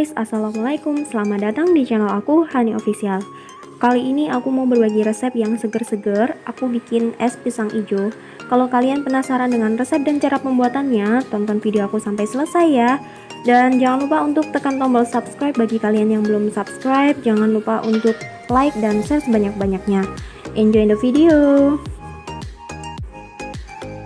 guys, assalamualaikum. Selamat datang di channel aku, Hani Official. Kali ini aku mau berbagi resep yang seger-seger. Aku bikin es pisang hijau. Kalau kalian penasaran dengan resep dan cara pembuatannya, tonton video aku sampai selesai ya. Dan jangan lupa untuk tekan tombol subscribe bagi kalian yang belum subscribe. Jangan lupa untuk like dan share sebanyak-banyaknya. Enjoy the video.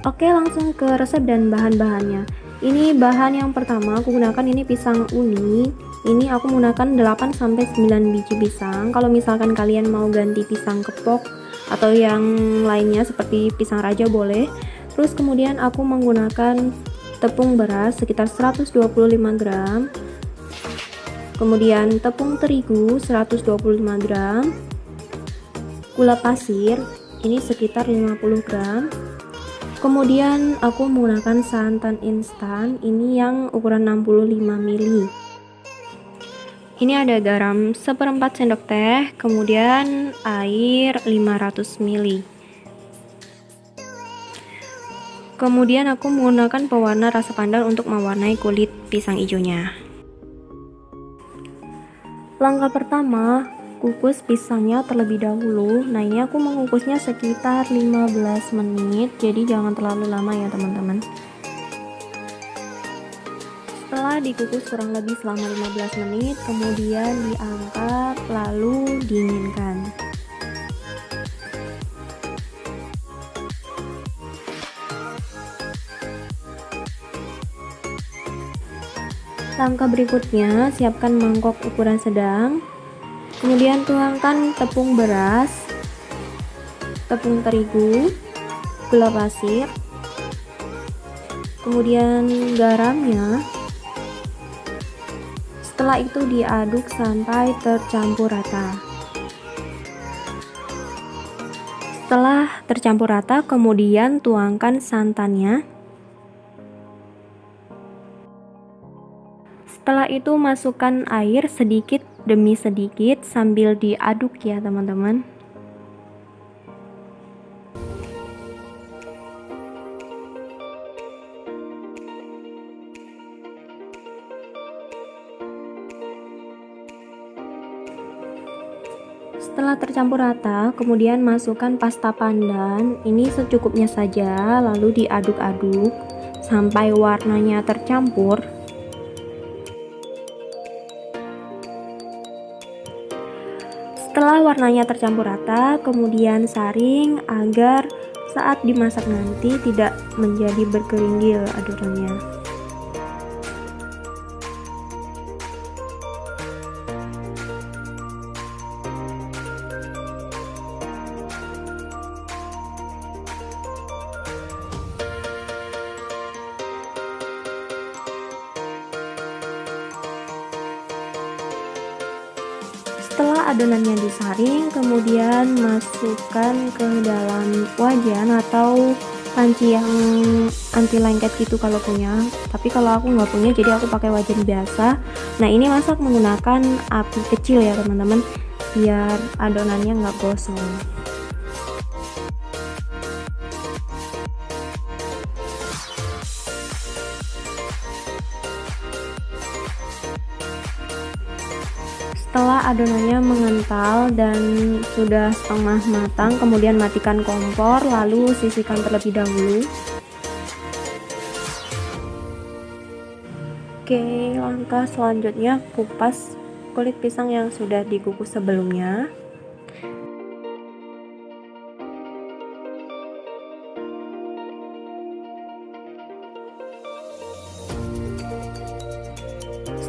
Oke, langsung ke resep dan bahan-bahannya. Ini bahan yang pertama aku gunakan ini pisang uni. Ini aku menggunakan 8-9 biji pisang. Kalau misalkan kalian mau ganti pisang kepok atau yang lainnya seperti pisang raja boleh. Terus kemudian aku menggunakan tepung beras sekitar 125 gram. Kemudian tepung terigu 125 gram. Gula pasir ini sekitar 50 gram. Kemudian aku menggunakan santan instan, ini yang ukuran 65 ml. Ini ada garam 1/4 sendok teh, kemudian air 500 ml. Kemudian aku menggunakan pewarna rasa pandan untuk mewarnai kulit pisang hijaunya. Langkah pertama, kukus pisangnya terlebih dahulu. Nah, ini aku mengukusnya sekitar 15 menit, jadi jangan terlalu lama ya teman-teman. Setelah dikukus kurang lebih selama 15 menit, kemudian diangkat lalu dinginkan. Langkah berikutnya, siapkan mangkok ukuran sedang. Kemudian tuangkan tepung beras, tepung terigu, gula pasir, kemudian garamnya. Setelah itu diaduk sampai tercampur rata. Setelah tercampur rata, kemudian tuangkan santannya. Setelah itu masukkan air sedikit demi sedikit sambil diaduk ya teman-teman. Setelah tercampur rata, kemudian masukkan pasta pandan. Ini secukupnya saja, lalu diaduk-aduk sampai warnanya tercampur. Setelah warnanya tercampur rata, kemudian saring agar saat dimasak nanti tidak menjadi berkerindil adonannya. Setelah adonannya disaring, kemudian masukkan ke dalam wajan atau panci yang anti lengket gitu kalau punya. Tapi kalau aku nggak punya, jadi aku pakai wajan biasa. Nah, ini masak menggunakan api kecil ya teman-teman, biar adonannya nggak gosong. Setelah adonannya mengental dan sudah setengah matang, kemudian matikan kompor, lalu sisihkan terlebih dahulu. Oke, langkah selanjutnya kupas kulit pisang yang sudah dikukus sebelumnya.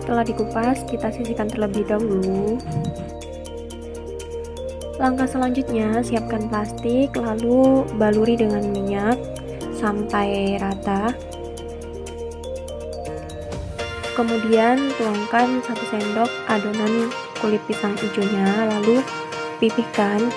Setelah dikupas, kita sisihkan terlebih dahulu. Langkah selanjutnya, siapkan plastik, lalu baluri dengan minyak sampai rata. Kemudian tuangkan 1 sendok adonan kulit pisang hijaunya, lalu pipihkan.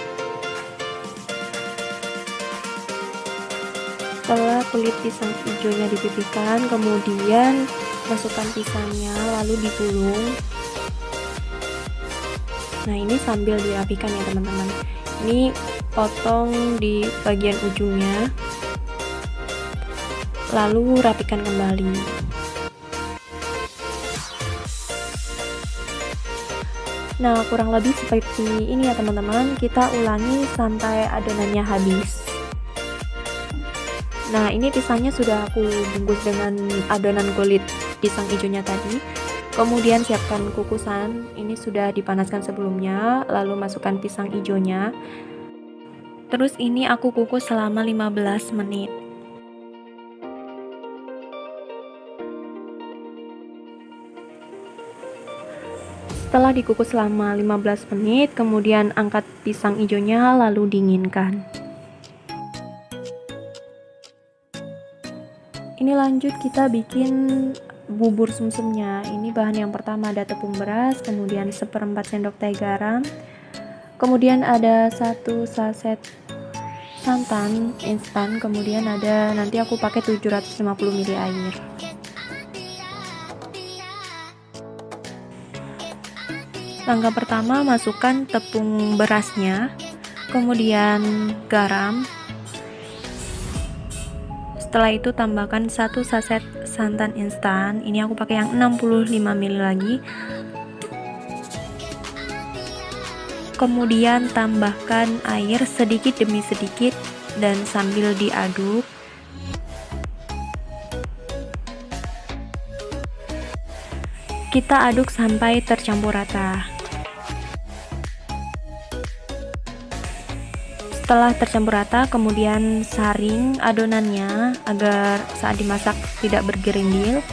Setelah kulit pisang hijaunya dipipihkan, kemudian masukkan pisangnya lalu digulung. Nah, ini sambil dirapikan ya teman-teman. Ini potong di bagian ujungnya, lalu rapikan kembali. Nah, kurang lebih seperti ini ya teman-teman, kita ulangi sampai adonannya habis. Nah, ini pisangnya sudah aku bungkus dengan adonan kulit pisang hijaunya tadi. Kemudian siapkan kukusan, ini sudah dipanaskan sebelumnya, lalu masukkan pisang hijaunya. Terus ini aku kukus selama 15 menit. Setelah dikukus selama 15 menit, kemudian angkat pisang hijaunya lalu dinginkan. Ini lanjut kita bikin bubur sumsumnya. Ini bahan yang pertama ada tepung beras, kemudian 1/4 sendok teh garam, kemudian ada 1 saset santan instan, kemudian ada nanti aku pakai 750 ml air. Langkah pertama, masukkan tepung berasnya, kemudian garam. Setelah itu tambahkan 1 saset santan instan. Ini aku pakai yang 65 ml lagi. Kemudian tambahkan air sedikit demi sedikit dan sambil diaduk. Kita aduk sampai tercampur rata. Setelah tercampur rata, kemudian saring adonannya agar saat dimasak tidak bergerindil.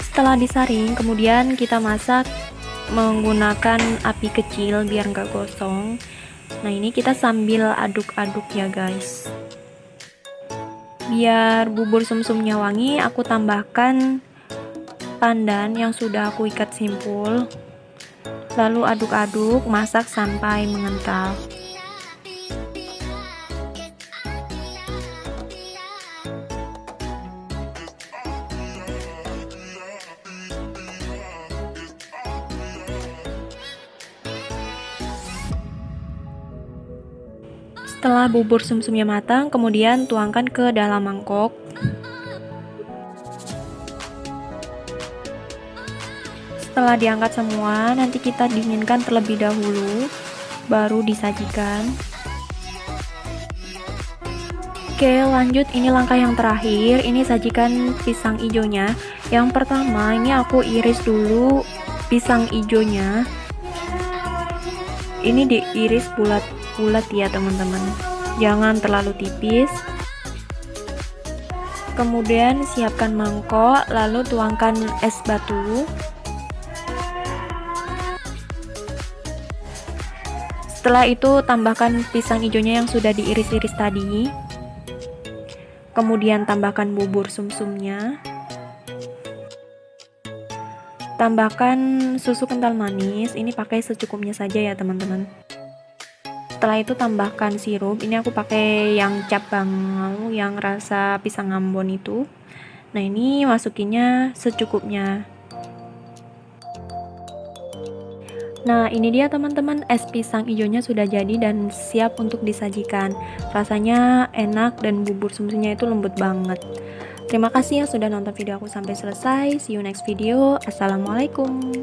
Setelah disaring, kemudian kita masak menggunakan api kecil biar nggak gosong. Nah, ini kita sambil aduk-aduk ya guys. Biar bubur sumsumnya wangi, aku tambahkan pandan yang sudah aku ikat simpul. Lalu aduk-aduk, masak sampai mengental. Setelah bubur sumsumnya matang, kemudian tuangkan ke dalam mangkok. Setelah diangkat semua, nanti kita dinginkan terlebih dahulu, baru disajikan. Oke, lanjut, ini langkah yang terakhir. Ini sajikan pisang hijaunya. Yang pertama, ini aku iris dulu pisang hijaunya. Ini diiris bulat-bulat ya teman-teman, jangan terlalu tipis. Kemudian siapkan mangkok, lalu tuangkan es batu. Setelah itu tambahkan pisang hijaunya yang sudah diiris-iris tadi. Kemudian tambahkan bubur sumsumnya. Tambahkan susu kental manis, ini pakai secukupnya saja ya teman-teman. Setelah itu tambahkan sirup, ini aku pakai yang cap bangau yang rasa pisang Ambon itu. Nah, ini masukinnya secukupnya. Nah, ini dia teman-teman, es pisang hijaunya sudah jadi dan siap untuk disajikan. Rasanya enak dan bubur sumsumnya itu lembut banget. Terima kasih yang sudah nonton video aku sampai selesai. See you next video. Assalamualaikum.